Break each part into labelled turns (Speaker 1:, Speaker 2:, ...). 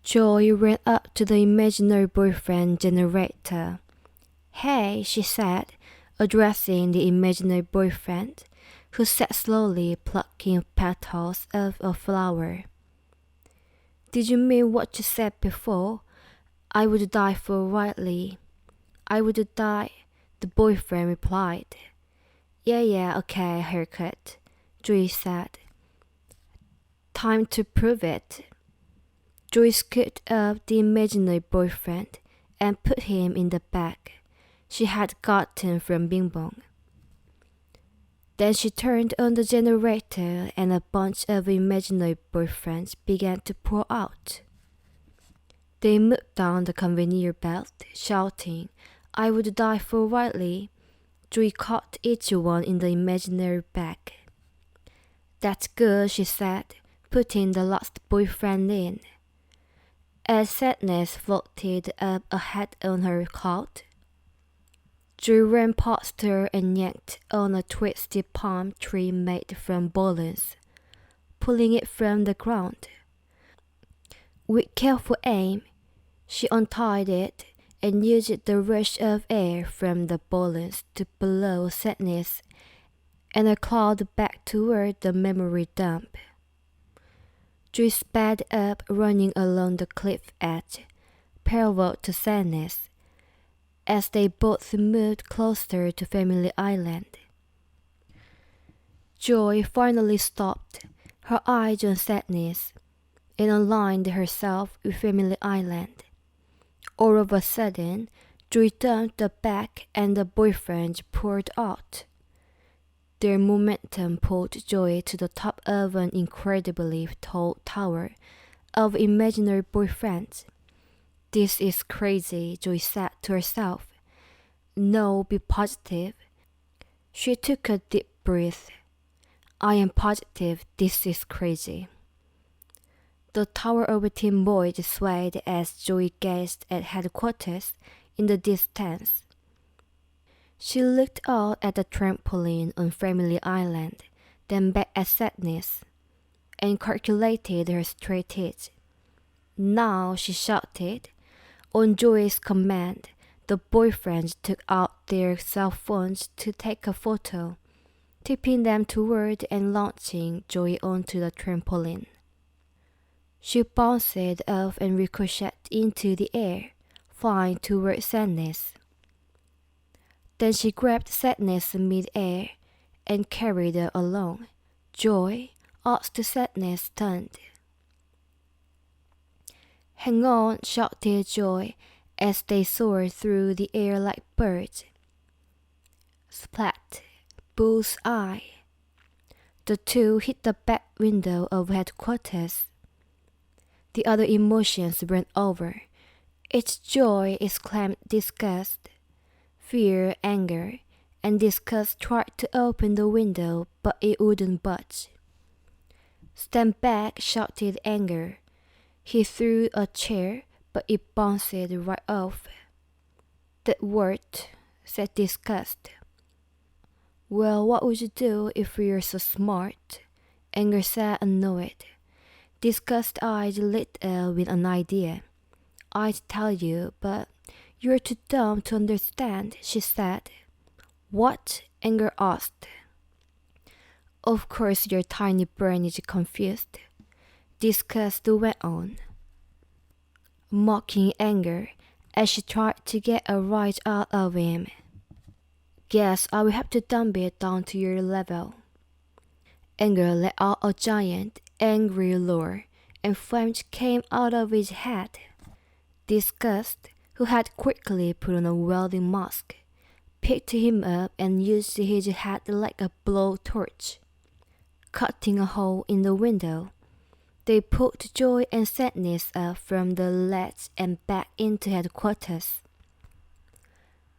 Speaker 1: Joy ran up to the imaginary boyfriend generator. "Hey," she said, addressing the imaginary boyfriend, who sat slowly plucking petals of a flower. "Did you mean what you said before? I would die for Riley." "I would die," the boyfriend replied. Yeah, okay, haircut," Joy said. "Time to prove it." Joy scooped up the imaginary boyfriend and put him in the bag she had gotten from Bing Bong. Then she turned on the generator and a bunch of imaginary boyfriends began to pour out. They moved down the conveyor belt, shouting, "I would die for Riley." Joy caught each one in the imaginary bag. "That's good," she said, putting the last boyfriend in. As sadness floated up ahead on her cloud, Joy ran past her and yanked on a twisted palm tree made from balloons, pulling it from the ground. With careful aim, she untied it and used the rush of air from the balloons to blow sadness and a cloud back toward the memory dump. Joy sped up, running along the cliff edge, parallel to sadness, as they both moved closer to Family Island. Joy finally stopped, her eyes on sadness, and aligned herself with Family Island. All of a sudden, Joy dumped the bag and the boyfriend poured out. Their momentum pulled Joy to the top of an incredibly tall tower of imaginary boyfriends. "This is crazy," Joy said to herself. "No, be positive." She took a deep breath. "I am positive this is crazy." The tower of Teen Boyd swayed as Joy gazed at headquarters in the distance. She looked out at the trampoline on Family Island, then back at sadness, and calculated her strategy. "Now," she shouted. On Joy's command, the boyfriends took out their cell phones to take a photo, tipping them toward and launching Joy onto the trampoline. She bounced off and ricocheted into the air, flying toward sadness. Then she grabbed sadness mid-air and carried her along. "Joy?" asked sadness, stunned. "Hang on," shouted Joy as they soared through the air like birds. Splat! Bull's eye! The two hit the back window of headquarters. The other emotions ran over. It's Joy, exclaimed disgust, fear, anger, and disgust tried to open the window, but it wouldn't budge. "Stand back," shouted anger. He threw a chair, but it bounced right off. "That worked," said disgust. "Well, what would you do if you're so smart?" Anger said, annoyed. Disgust's eyes lit up with an idea. "I'd tell you, but you're too dumb to understand," she said. "What?" Anger asked. "Of course your tiny brain is confused," Disgust went on, mocking Anger as she tried to get a rise out of him. "Guess I will have to dumb it down to your level." Anger let out a giant, angry roar, and flames came out of his head. Disgust, who had quickly put on a welding mask, picked him up and used his head like a blowtorch. Cutting a hole in the window, they pulled Joy and Sadness up from the ledge and back into headquarters.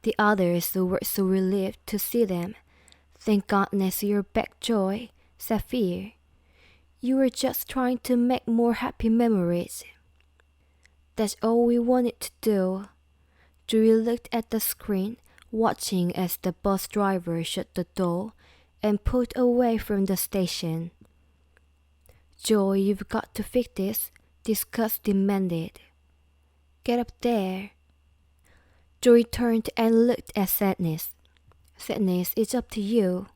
Speaker 1: The others were so relieved to see them. "Thank goodness you're back, Joy," said Fear. "You were just trying to make more happy memories." "That's all we wanted to do." Joy looked at the screen, watching as the bus driver shut the door and pulled away from the station. "Joy, you've got to fix this. Disgust demanded, "Get up there." Joy turned and looked at Sadness. "Sadness, it's up to you."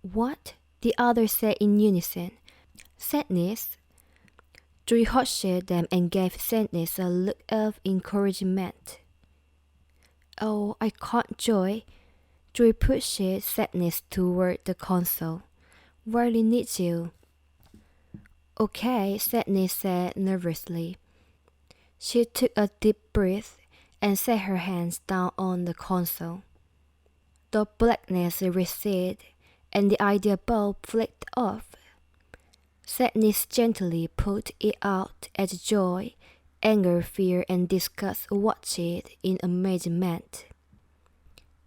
Speaker 1: "What?" the others said in unison. "Sadness." Joy hushed them and gave Sadness a look of encouragement. "Oh, I can't, Joy." Joy pushed Sadness toward the console. "Riley needs you." "Okay," Sadness said nervously. She took a deep breath and set her hands down on the console. The blackness receded, and the idea bulb flicked off. Sadness gently pulled it out as Joy, anger, fear, and disgust watched it in amazement.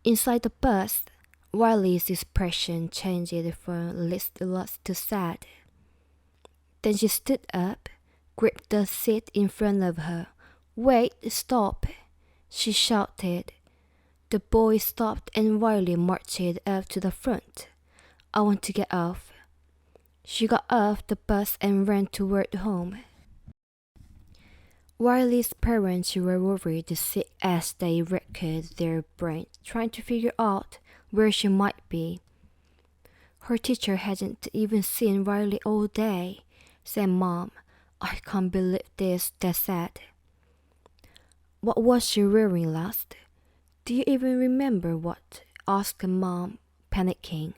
Speaker 1: Inside the bus, Riley's expression changed from listless to sad. Then she stood up, gripped the seat in front of her. "Wait, stop!" she shouted. The boy stopped and Riley marched up to the front. "I want to get off." She got off the bus and ran toward home. Riley's parents were worried sick as they racked their brains trying to figure out where she might be. "Her teacher hasn't even seen Riley all day," said Mom. "I can't believe this," they said. "What was she wearing last? Do you even remember what?" asked Mom, panicking.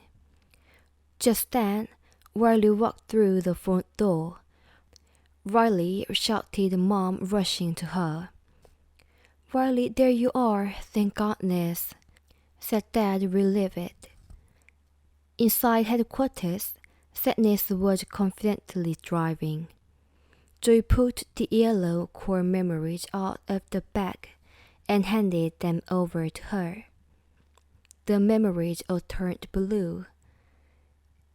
Speaker 1: Just then, Riley walked through the front door. "Riley," shouted Mom, rushing to her. "Riley, there you are, thank goodness," said Dad, relieved. Inside headquarters, Sadness was confidently driving. Joy pulled the yellow core memories out of the bag and handed them over to her. The memories all turned blue.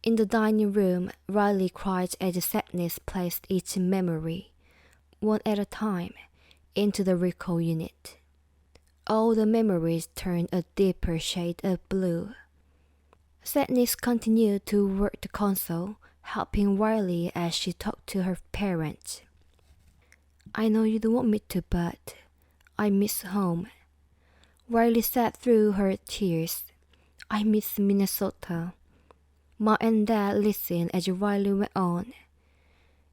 Speaker 1: In the dining room, Riley cried as Sadness placed each memory, one at a time, into the recall unit. All the memories turned a deeper shade of blue. Sadness continued to work the console, helping Riley as she talked to her parents. "I know you don't want me to, but I miss home." Riley sat through her tears. "I miss Minnesota." Mom and Dad listened as Riley went on.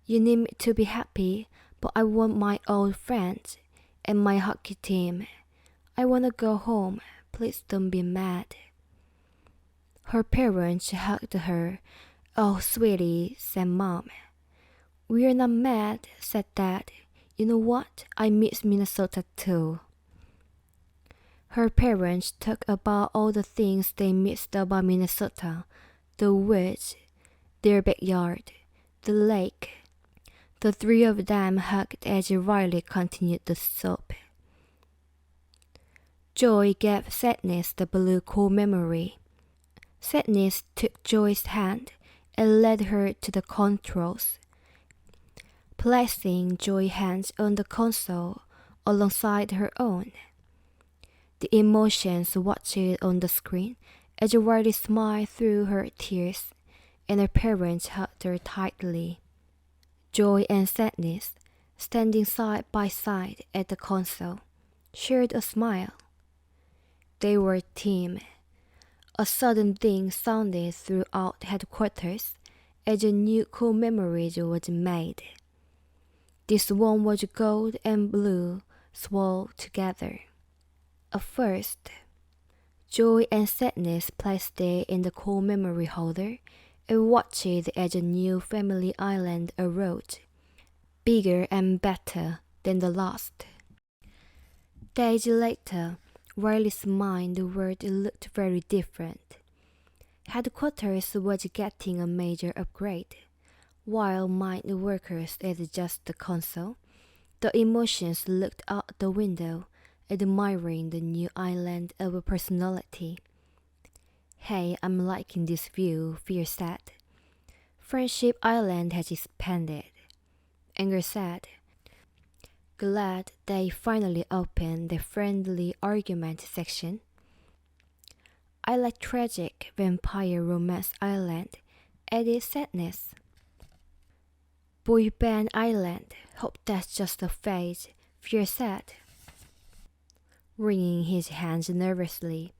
Speaker 1: "You need me to be happy, but I want my old friends and my hockey team. I want to go home. Please don't be mad." Her parents hugged her. "Oh, sweetie," said Mom. "We're not mad," said Dad. "You know what? I miss Minnesota too." Her parents talked about all the things they missed about Minnesota. The woods, their backyard, the lake. The three of them hugged as Riley continued the soap. Joy gave Sadness the blue core memory. Sadness took Joy's hand and led her to the controls. Placing Joy's hands on the console alongside her own. The emotions watched on the screen as Riley smiled through her tears, and her parents hugged her tightly. Joy and Sadness, standing side by side at the console, shared a smile. They were a team. A sudden thing sounded throughout headquarters as a new core memory was made. This one was gold and blue swirled together. At first, Joy and Sadness placed it in the core memory holder and watched as a new family island arose, bigger and better than the last. Days later, Riley's mind world looked very different. Headquarters was getting a major upgrade, while mind workers adjusted the console. The emotions looked out the window, admiring the new island of a personality. "Hey, I'm liking this view," Fear said. "Friendship Island has expanded." Anger said. Glad they finally opened the friendly argument section. "I like tragic vampire romance island," added Sadness. Boy Band Island, hope that's just a phase, Fear said, wringing his hands nervously.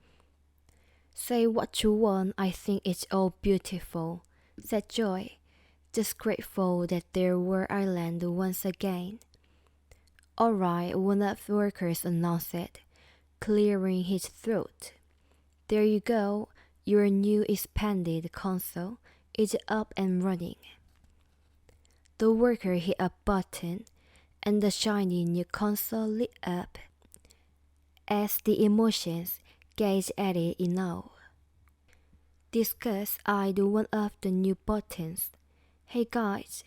Speaker 1: Say what you want, I think it's all beautiful, said Joy, just grateful that there were islands once again. All right, one of the workers announced it, clearing his throat. There you go, your new expanded console is up and running. The worker hit a button, and the shiny new console lit up as the emotions gazed at it in awe. Discuss eyed one of the new buttons. Hey guys,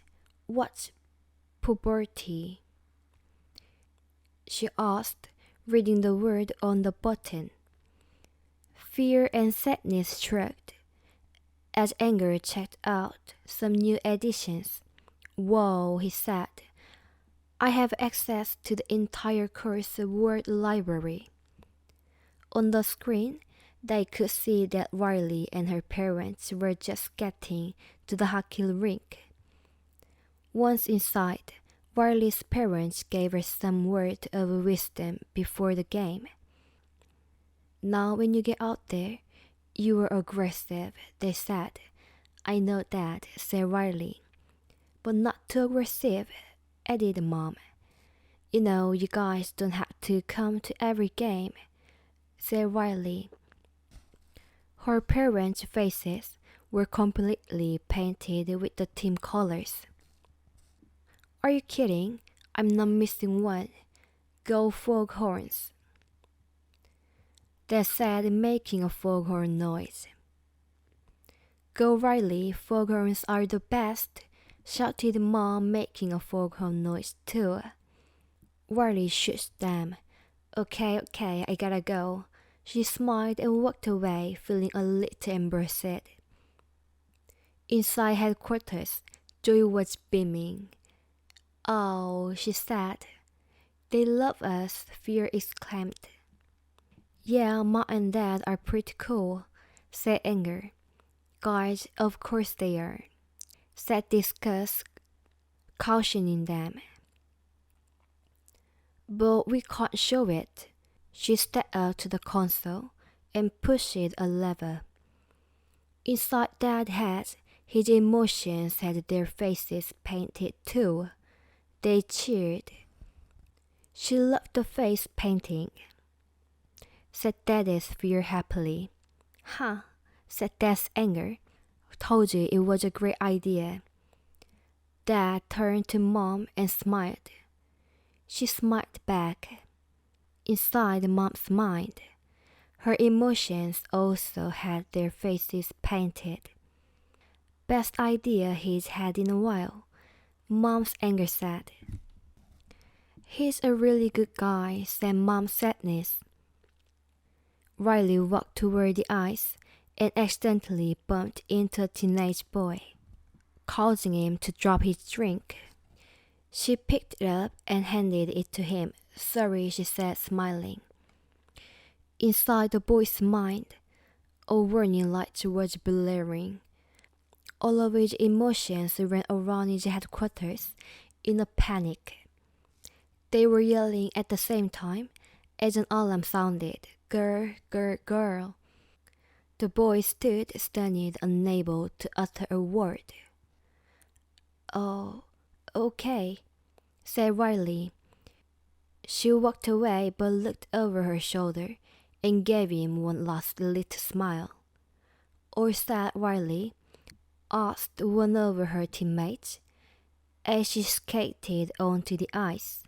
Speaker 1: what's puberty? She asked, reading the word on the button. Fear and sadness shrugged as Anger checked out some new editions. Whoa, he said. I have access to the entire course word library. On the screen, they could see that Riley and her parents were just getting to the hockey rink. Once inside, Riley's parents gave her some word of wisdom before the game. Now when you get out there, you are aggressive, they said. I know that, said Riley. But not too aggressive, added Mom. You know, you guys don't have to come to every game, said Riley. Her parents' faces were completely painted with the team colors. Are you kidding? I'm not missing one. Go Foghorns. They said, making a foghorn noise. Go Riley, Foghorns are the best, shouted Mom, making a foghorn noise too. Riley shushed them. Okay, I gotta go. She smiled and walked away, feeling a little embarrassed. Inside headquarters, Joy was beaming. Oh, she said. They love us, Fear exclaimed. Yeah, Mom and Dad are pretty cool, said Anger. Guys, of course they are, said Discuss, cautioning them. But we can't show it. She stepped out to the console and pushed a lever. Inside Dad's head, his emotions had their faces painted too. They cheered. She loved the face painting, said Daddy's Fear happily. Huh, said Dad's Anger. Told you it was a great idea. Dad turned to Mom and smiled. She smiled back. Inside Mom's mind, her emotions also had their faces painted. Best idea he's had in a while, Mom's Anger said. He's a really good guy, said Mom's Sadness. Riley walked toward the ice and accidentally bumped into a teenage boy, causing him to drop his drink. She picked it up and handed it to him. Sorry, she said, smiling. Inside the boy's mind, a warning light was blaring. All of his emotions ran around his headquarters in a panic. They were yelling at the same time as an alarm sounded. Girl, girl, girl. The boy stood stunned, unable to utter a word. Oh, okay, said Riley. She walked away but looked over her shoulder and gave him one last little smile. All set, Riley? Asked one of her teammates as she skated onto the ice.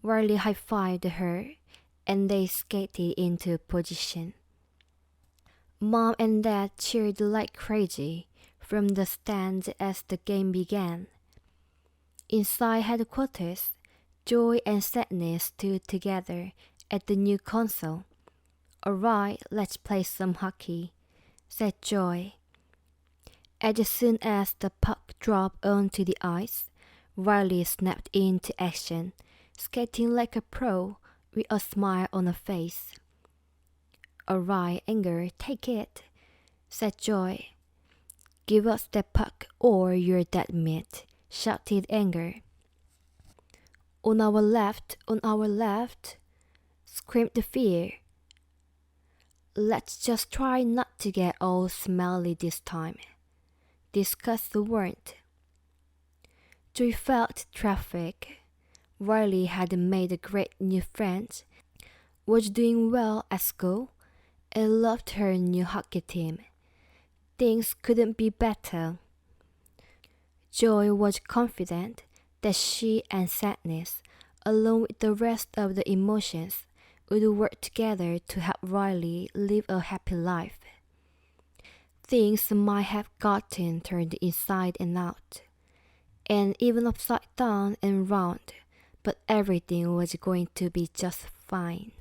Speaker 1: Riley high-fived her and they skated into position. Mom and Dad cheered like crazy from the stands as the game began. Inside headquarters, Joy and Sadness stood together at the new console. All right, let's play some hockey, said Joy. As soon as the puck dropped onto the ice, Riley snapped into action, skating like a pro with a smile on her face. All right, Anger, take it, said Joy. Give us that puck or you're dead meat, shouted anger. On our left, screamed the fear. Let's just try not to get all smelly this time, discussed the warrant. Joy felt traffic. Riley had made a great new friend, was doing well at school, and loved her new hockey team. Things couldn't be better. Joy was confident that she and sadness, along with the rest of the emotions, would work together to help Riley live a happy life. Things might have gotten turned inside and out, and even upside down and round, but everything was going to be just fine.